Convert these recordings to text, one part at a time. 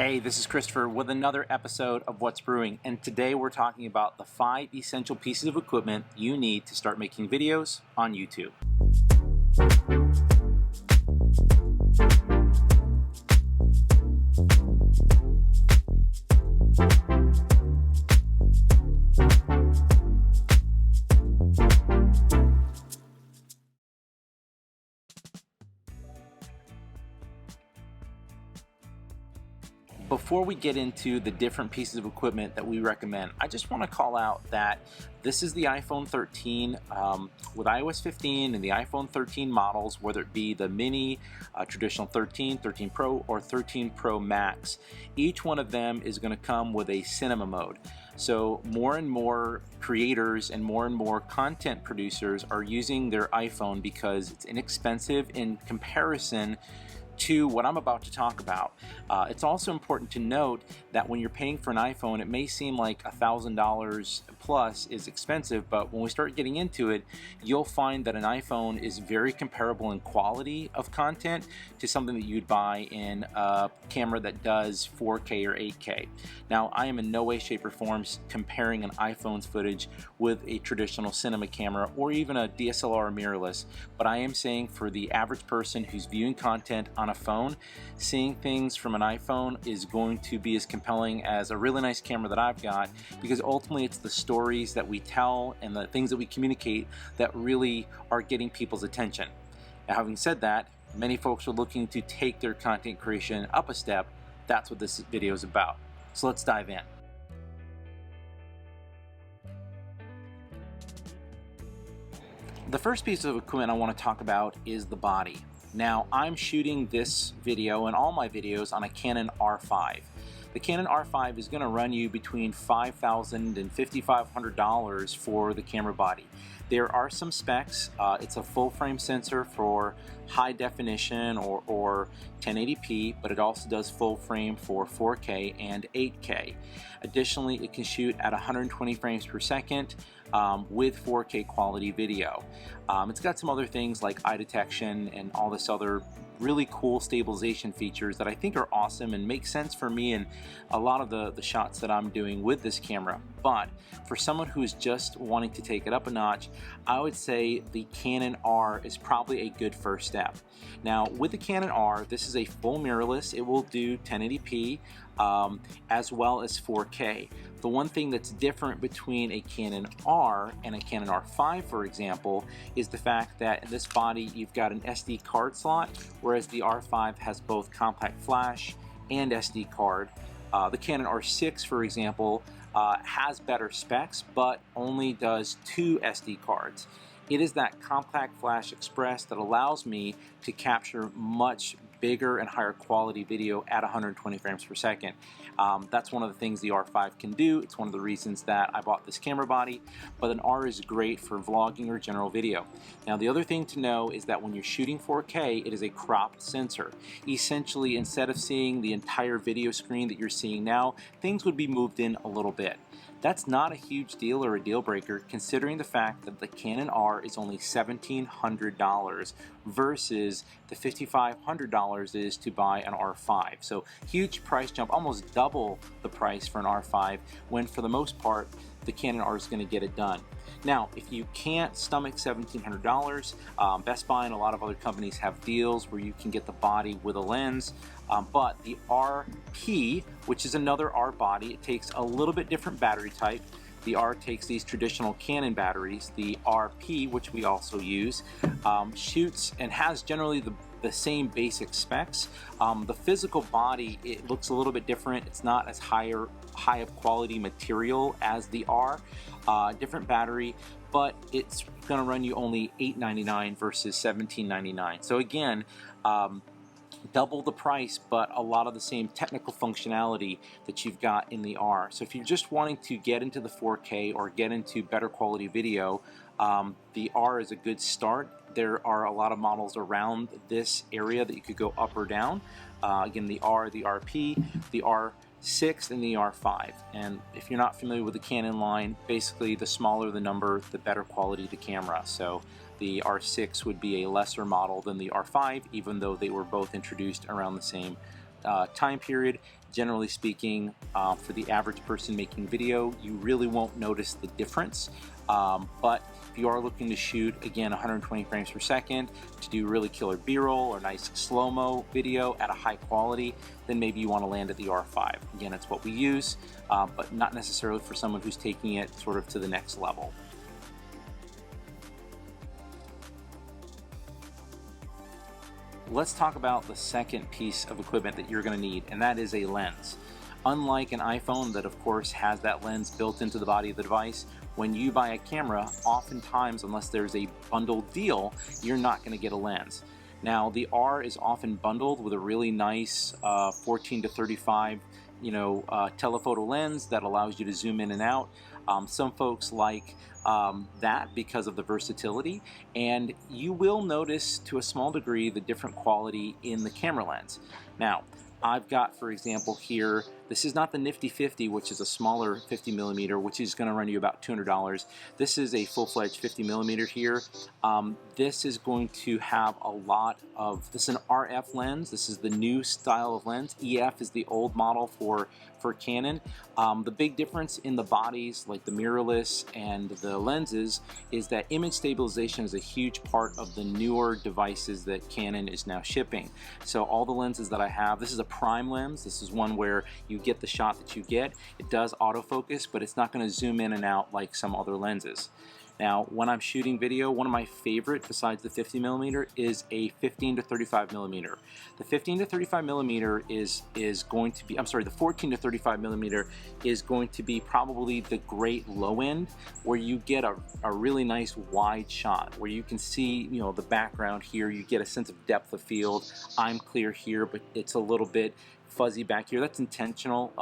Hey, this is Christopher with another episode of What's Brewing, and today we're talking about the 5 essential pieces of equipment you need to start making videos on YouTube. Before we get into the different pieces of equipment that we recommend, I just want to call out that this is the iPhone 13 with iOS 15 and the iPhone 13 models, whether it be the mini, traditional 13, 13 Pro, or 13 Pro Max. Each one of them is going to come with a cinema mode. So more and more creators and more content producers are using their iPhone because it's inexpensive in comparison to what I'm about to talk about. It's also important to note that when you're paying for an iPhone, it may seem like $1,000 plus is expensive, but when we start getting into it, you'll find that an iPhone is very comparable in quality of content to something that you'd buy in a camera that does 4K or 8K. Now, I am in no way, shape, or form comparing an iPhone's footage with a traditional cinema camera or even a DSLR mirrorless, but I am saying for the average person who's viewing content on a phone, seeing things from an iPhone is going to be as compelling as a really nice camera that I've got, because ultimately it's the stories that we tell and the things that we communicate that really are getting people's attention. Now, having said that, many folks are looking to take their content creation up a step. That's what this video is about. So let's dive in. The first piece of equipment I want to talk about is the body. Now, I'm shooting this video and all my videos on a Canon R5. The Canon R5 is going to run you between $5,000 and $5,500 for the camera body. There are some specs. It's a full frame sensor for high definition or 1080p, but it also does full frame for 4K and 8K. Additionally, it can shoot at 120 frames per second with 4K quality video. It's got some other things like eye detection and all this other really cool stabilization features that I think are awesome and make sense for me and a lot of the shots that I'm doing with this camera. But for someone who's just wanting to take it up a notch, I would say the Canon R is probably a good first step. Now, with the Canon R, this is a full mirrorless. It will do 1080p as well as 4K. The one thing that's different between a Canon R and a Canon R5, for example, is the fact that in this body you've got an SD card slot, whereas the R5 has both compact flash and SD card. The Canon R6, for example, has better specs, but only does 2 SD cards. It is that compact flash express that allows me to capture much bigger and higher quality video at 120 frames per second. That's one of the things the R5 can do. It's one of the reasons that I bought this camera body, but an R is great for vlogging or general video. Now, the other thing to know is that when you're shooting 4K, it is a cropped sensor. Essentially, instead of seeing the entire video screen that you're seeing now, things would be moved in a little bit. That's not a huge deal or a deal breaker, considering the fact that the Canon R is only $1,700 versus the $5,500 it is to buy an R5. So huge price jump, almost double the price for an R5, when for the most part the Canon R is going to get it done. Now, if you can't stomach $1,700, Best Buy and a lot of other companies have deals where you can get the body with a lens. But the RP, which is another R body, it takes a little bit different battery type. The R takes these traditional Canon batteries. The RP, which we also use, shoots and has generally the same basic specs. The physical body, it looks a little bit different. It's not as high of quality material as the R. Different battery, but it's going to run you only $899 versus $1799. So again, double the price, but a lot of the same technical functionality that you've got in the R. So if you're just wanting to get into the 4K or get into better quality video, the R is a good start. There are a lot of models around this area that you could go up or down. Again, the R, the RP, the R6, and the R5. And if you're not familiar with the Canon line, basically the smaller the number, the better quality the camera. So the R6 would be a lesser model than the R5, even though they were both introduced around the same time period, generally speaking, for the average person making video, you really won't notice the difference. But if you are looking to shoot, again, 120 frames per second to do really killer B-roll or nice slow-mo video at a high quality, then maybe you want to land at the R5. Again, it's what we use, but not necessarily for someone who's taking it sort of to the next level. Let's talk about the second piece of equipment that you're going to need, and that is a lens. Unlike an iPhone that of course has that lens built into the body of the device, when you buy a camera, oftentimes, unless there's a bundled deal, you're not going to get a lens. Now, the R is often bundled with a really nice 14 to 35 telephoto lens that allows you to zoom in and out. Some folks like that because of the versatility, and you will notice to a small degree the different quality in the camera lens. Now, I've got, for example, here, this is not the Nifty 50, which is a smaller 50 millimeter, which is going to run you about $200. This is a full-fledged 50 millimeter here. This is going to have a lot of, this is an RF lens. This is the new style of lens. EF is the old model for Canon. The big difference in the bodies, like the mirrorless and the lenses, is that image stabilization is a huge part of the newer devices that Canon is now shipping. So all the lenses that I have, this is a prime lens. This is one where you get the shot that you get. It does autofocus, but it's not going to zoom in and out like some other lenses. Now, when I'm shooting video, one of my favorite, besides the 50 millimeter, is a 15 to 35 millimeter. The 15 to 35 millimeter is going to be, I'm sorry, the 14 to 35 millimeter is going to be probably the great low end, where you get a really nice wide shot, where you can see, the background here. You get a sense of depth of field. I'm clear here, but it's a little bit fuzzy back here. That's intentional.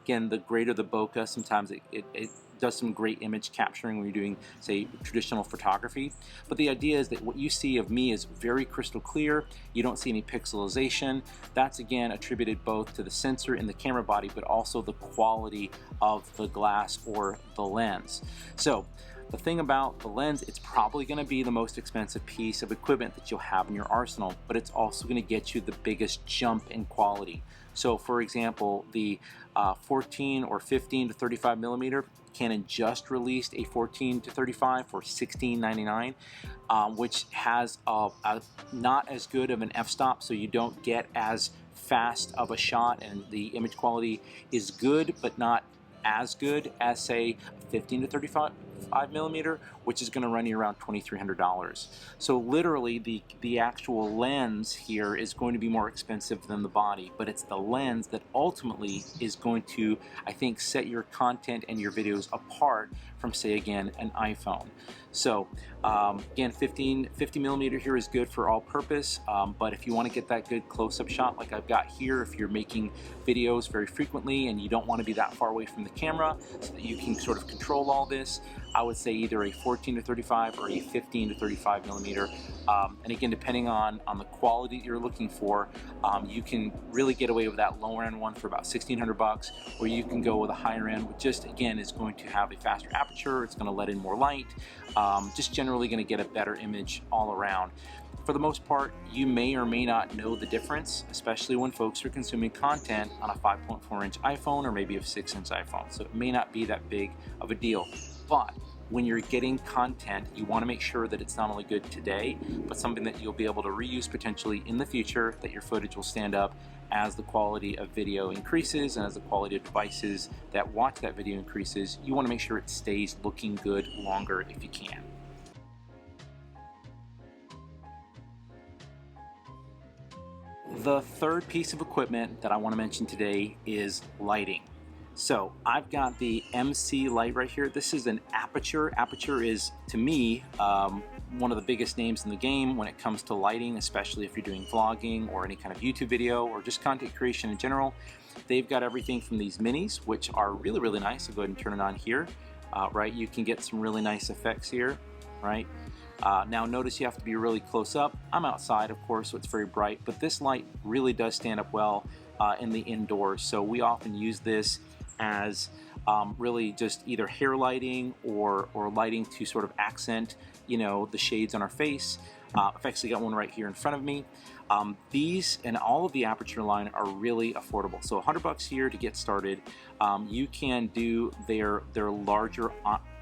Again, the greater the bokeh, sometimes it does some great image capturing when you're doing, say, traditional photography. But the idea is that what you see of me is very crystal clear. You don't see any pixelization. That's, again, attributed both to the sensor in the camera body, but also the quality of the glass or the lens. So the thing about the lens, it's probably going to be the most expensive piece of equipment that you'll have in your arsenal, but it's also going to get you the biggest jump in quality. So, for example, the 14 or 15 to 35 millimeter, Canon just released a 14 to 35 for $16.99, which has not as good of an f-stop, so you don't get as fast of a shot, and the image quality is good, but not as good as, say, 15 to 35 millimeter, which is going to run you around $2,300. So literally the actual lens here is going to be more expensive than the body, but it's the lens that ultimately is going to, I think, set your content and your videos apart from, say, again, an iPhone. So again, 50 millimeter here is good for all purpose, but if you want to get that good close-up shot like I've got here, if you're making videos very frequently and you don't want to be that far away from the camera so that you can sort of control all this, I would say either a 14 to 35 or a 15 to 35 millimeter. And again, depending on the quality that you're looking for, you can really get away with that lower end one for about $1,600, or you can go with a higher end, which just, again, is going to have a faster aperture. It's going to let in more light, just generally going to get a better image all around. For the most part, you may or may not know the difference, especially when folks are consuming content on a 5.4-inch iPhone or maybe a 6-inch iPhone. So it may not be that big of a deal. But when you're getting content, you want to make sure that it's not only good today, but something that you'll be able to reuse potentially in the future, that your footage will stand up as the quality of video increases and as the quality of devices that watch that video increases. You want to make sure it stays looking good longer if you can. The third piece of equipment that I want to mention today is lighting. So I've got the MC light right here. This is an Aperture. Aperture is, to me, one of the biggest names in the game when it comes to lighting, especially if you're doing vlogging or any kind of YouTube video or just content creation in general. They've got everything from these minis, which are really, really nice. I'll go ahead and turn it on here. Right, you can get some really nice effects here, right? Now notice you have to be really close up. I'm outside, of course, so it's very bright, but this light really does stand up well in the indoors. So we often use this as really just either hair lighting or lighting to sort of accent, the shades on our face. I've actually got one right here in front of me. These and all of the aperture line are really affordable. So $100 here to get started. You can do their larger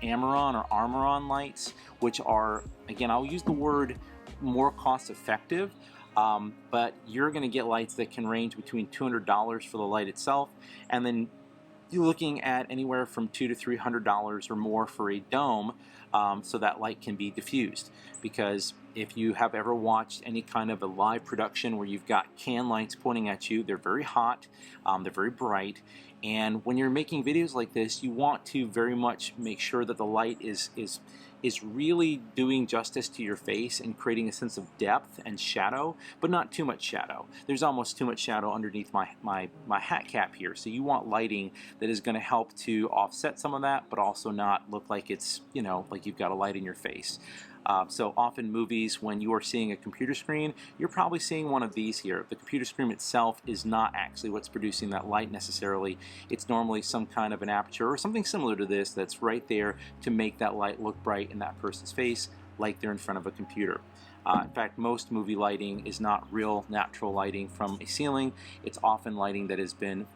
Amaron or Armoron lights, which are, again, I'll use the word more cost effective, but you're going to get lights that can range between $200 for the light itself, and then you're looking at anywhere from $200 to $300 or more for a dome, so that light can be diffused. Because if you have ever watched any kind of a live production where you've got can lights pointing at you, they're very hot, they're very bright, and when you're making videos like this, you want to very much make sure that the light is really doing justice to your face and creating a sense of depth and shadow, but not too much shadow. There's almost too much shadow underneath my hat cap here, so you want lighting that is going to help to offset some of that, but also not look like it's, you know, like you've got a light in your face. So often movies, when you are seeing a computer screen, you're probably seeing one of these here. The computer screen itself is not actually what's producing that light necessarily. It's normally some kind of an aperture or something similar to this that's right there to make that light look bright in that person's face like they're in front of a computer. In fact, most movie lighting is not real natural lighting from a ceiling. It's often lighting that has been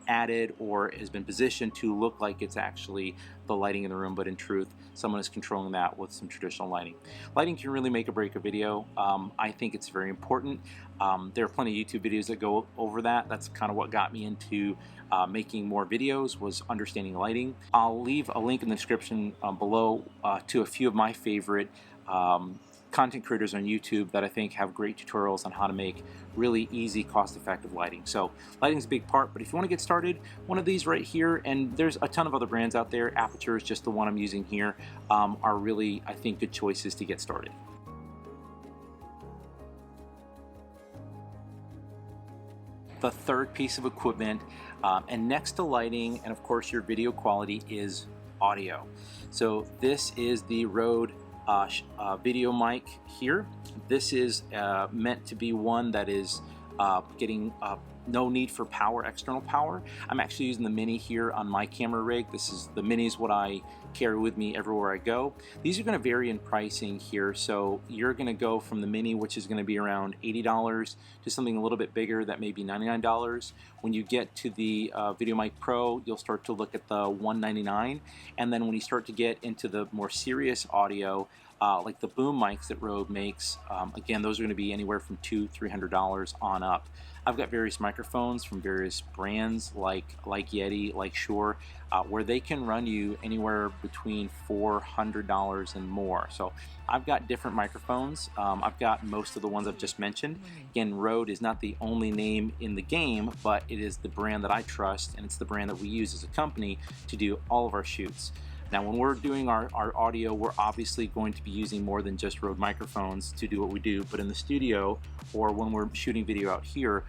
added or has been positioned to look like it's actually the lighting in the room, but in truth, someone is controlling that with some traditional lighting. Lighting can really make or break a video. I think it's very important. There are plenty of YouTube videos that go over that. That's kind of what got me into making more videos, was understanding lighting. I'll leave a link in the description below to a few of my favorite content creators on YouTube that I think have great tutorials on how to make really easy, cost-effective lighting. So lighting is a big part, but if you want to get started, one of these right here, and there's a ton of other brands out there, Aperture is just the one I'm using here, are really, I think, good choices to get started. The third piece of equipment, and next to lighting and of course your video quality, is audio. So this is the Rode video mic here. This is meant to be one that is getting no need for power, external power. I'm actually using the Mini here on my camera rig. The Mini is what I carry with me everywhere I go. These are going to vary in pricing here, so you're going to go from the Mini, which is going to be around $80, to something a little bit bigger that may be $99. When you get to the Video Mic Pro, you'll start to look at the $199, and then when you start to get into the more serious audio, like the boom mics that Rode makes, again, those are going to be anywhere from $200 to $300 on up. I've got various microphones from various brands like Yeti, like Shure, where they can run you anywhere between $400 and more. So I've got different microphones. I've got most of the ones I've just mentioned. Again, Rode is not the only name in the game, but it is the brand that I trust, and it's the brand that we use as a company to do all of our shoots. Now, when we're doing our audio, we're obviously going to be using more than just Rode microphones to do what we do, but in the studio or when we're shooting video out here,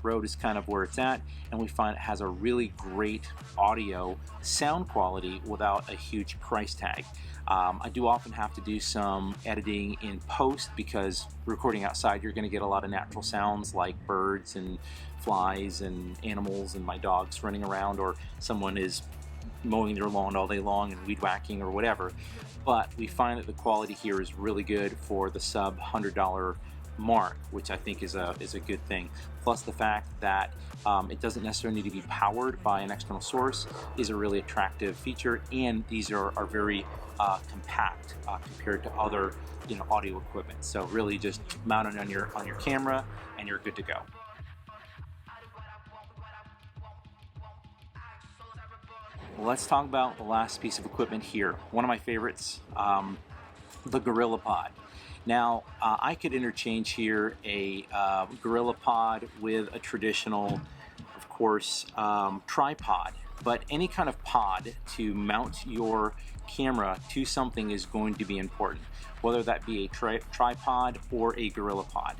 Rode is kind of where it's at, and we find it has a really great audio sound quality without a huge price tag. I do often have to do some editing in post because recording outside, you're going to get a lot of natural sounds like birds and flies and animals and my dogs running around, or someone is mowing their lawn all day long and weed whacking or whatever. But we find that the quality here is really good for the sub $100 mark, which I think is a good thing. Plus the fact that it doesn't necessarily need to be powered by an external source is a really attractive feature, and these are very compact compared to other audio equipment. So really just mount it on your camera and you're good to go. Let's talk about the last piece of equipment here. One of my favorites, the Gorillapod. Now, I could interchange here a Gorillapod with a traditional, of course, tripod, but any kind of pod to mount your camera to something is going to be important, whether that be a tripod or a Gorillapod.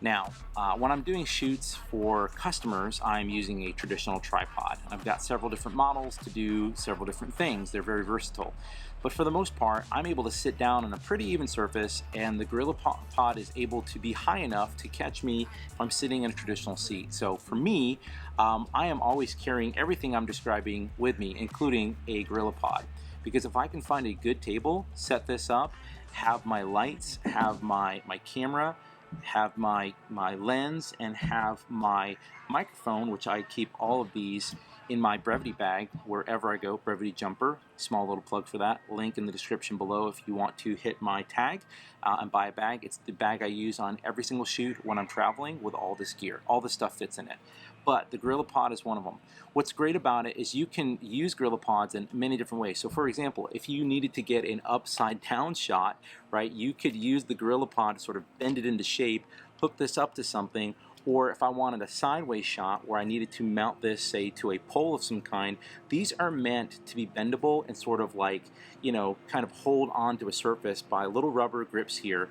Now, when I'm doing shoots for customers, I'm using a traditional tripod. I've got several different models to do several different things. They're very versatile. But for the most part, I'm able to sit down on a pretty even surface, and the Gorillapod is able to be high enough to catch me if I'm sitting in a traditional seat. So for me, I am always carrying everything I'm describing with me, including a Gorillapod. Because if I can find a good table, set this up, have my lights, have my camera, have my lens, and have my microphone, which I keep all of these in my Brevity bag wherever I go. Brevity jumper, small little plug for that. Link in the description below if you want to hit my tag and buy a bag. It's the bag I use on every single shoot when I'm traveling with all this gear. All this stuff fits in it. But the Gorillapod is one of them. What's great about it is you can use Gorillapods in many different ways. So for example, if you needed to get an upside down shot, right, you could use the Gorillapod to sort of bend it into shape, hook this up to something, or if I wanted a sideways shot where I needed to mount this, say, to a pole of some kind, these are meant to be bendable and sort of like, you know, kind of hold on to a surface by little rubber grips here.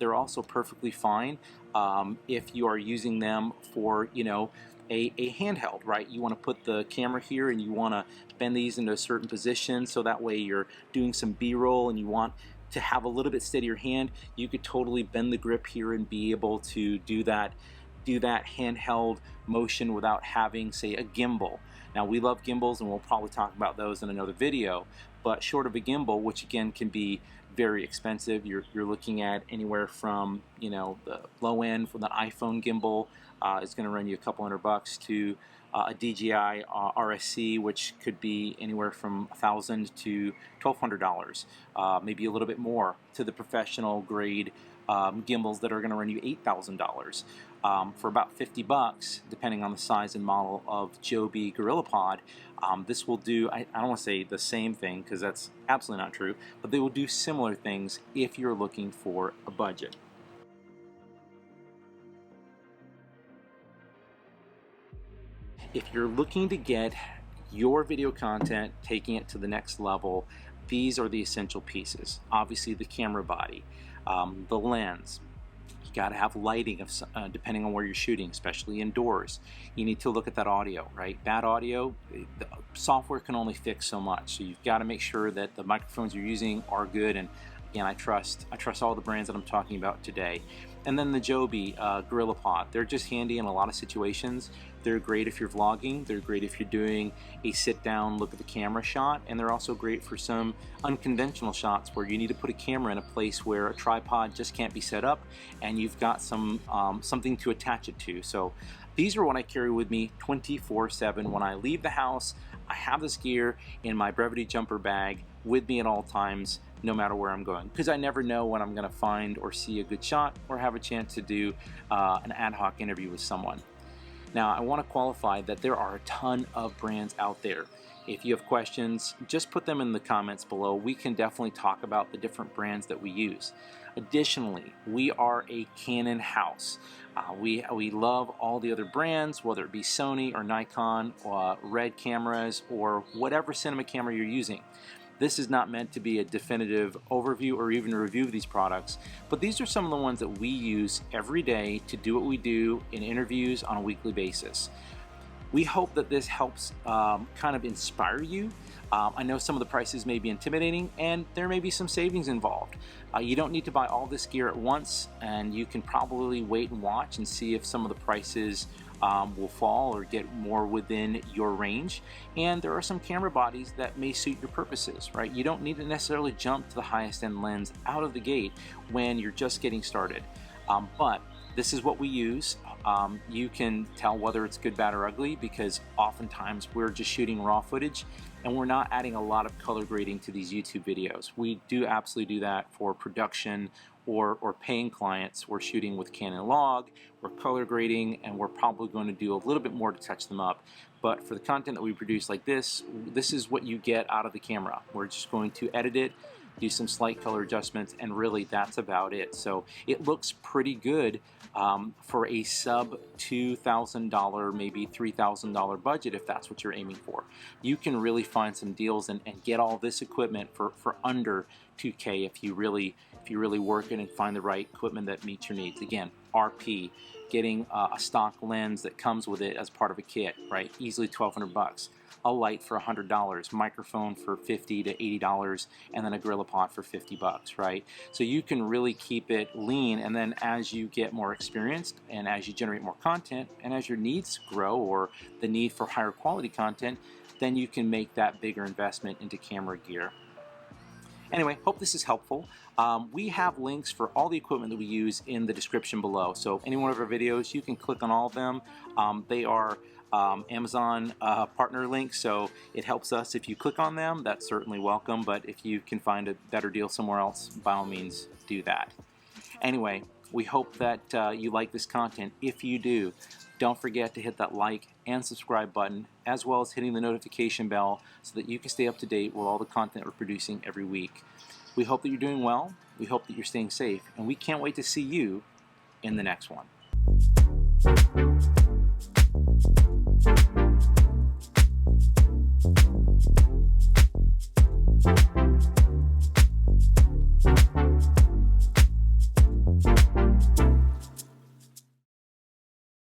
They're also perfectly fine if you are using them for, you know, a handheld, right? You want to put the camera here and you want to bend these into a certain position so that way you're doing some B-roll and you want to have a little bit steadier hand. You could totally bend the grip here and be able to do that handheld motion without having, say, a gimbal. Now, we love gimbals and we'll probably talk about those in another video, but short of a gimbal, which again can be very expensive, you're looking at anywhere from, you know, the low end from the iPhone gimbal is going to run you a couple $100 to a DJI RSC, which could be anywhere from $1,000 to $1,200, maybe a little bit more, to the professional grade gimbals that are going to run you $8,000. For about $50, depending on the size and model of Joby Gorillapod, this will do, I don't want to say the same thing because that's absolutely not true, but they will do similar things if you're looking for a budget. If you're looking to get your video content, taking it to the next level, these are the essential pieces. Obviously the camera body, the lens. You got to have lighting of, depending on where you're shooting, especially indoors. You need to look at that audio, right? Bad audio, the software can only fix so much. So you've got to make sure that the microphones you're using are good. And again, I trust all the brands that I'm talking about today. And then the Joby Gorillapod, they're just handy in a lot of situations. They're great if you're vlogging, they're great if you're doing a sit down look at the camera shot, and they're also great for some unconventional shots where you need to put a camera in a place where a tripod just can't be set up and you've got some something to attach it to. So these are what I carry with me 24/7. When I leave the house, I have this gear in my Brevity jumper bag with me at all times, no matter where I'm going, because I never know when I'm going to find or see a good shot or have a chance to do an ad hoc interview with someone. Now, I want to qualify that there are a ton of brands out there. If you have questions, just put them in the comments below. We can definitely talk about the different brands that we use. Additionally, we are a Canon house. We love all the other brands, whether it be Sony or Nikon, or Red cameras, or whatever cinema camera you're using. This is not meant to be a definitive overview or even a review of these products, but these are some of the ones that we use every day to do what we do in interviews on a weekly basis. We hope that this helps kind of inspire you. I know some of the prices may be intimidating and there may be some savings involved. You don't need to buy all this gear at once, and you can probably wait and watch and see if some of the prices will fall or get more within your range. And there are some camera bodies that may suit your purposes, right? You don't need to necessarily jump to the highest end lens out of the gate when you're just getting started. But this is what we use. You can tell whether it's good, bad, or ugly because oftentimes we're just shooting raw footage and we're not adding a lot of color grading to these YouTube videos. We do absolutely do that for production or paying clients. We're shooting with Canon log, we're color grading, and we're probably going to do a little bit more to touch them up. But for the content that we produce like this is what you get out of the camera. We're just going to edit it, do some slight color adjustments, and really that's about it. So it looks pretty good for a sub $2,000, maybe $3,000 budget if that's what you're aiming for. You can really find some deals and get all this equipment for under $2K if you really work it and find the right equipment that meets your needs. Again, RP, getting a stock lens that comes with it as part of a kit, right? Easily $1,200. A light for $100, microphone for $50 to $80, and then a Gorillapod for $50, right? So you can really keep it lean, and then as you get more experienced and as you generate more content and as your needs grow or the need for higher quality content, then you can make that bigger investment into camera gear. Anyway, hope this is helpful. We have links for all the equipment that we use in the description below. So any one of our videos, you can click on all of them. They are Amazon partner links, so it helps us if you click on them. That's certainly welcome, but if you can find a better deal somewhere else, by all means do that. Anyway, we hope that you like this content. If you do, don't forget to hit that like and subscribe button, as well as hitting the notification bell so that you can stay up to date with all the content we're producing every week. We hope that you're doing well, we hope that you're staying safe, and we can't wait to see you in the next one.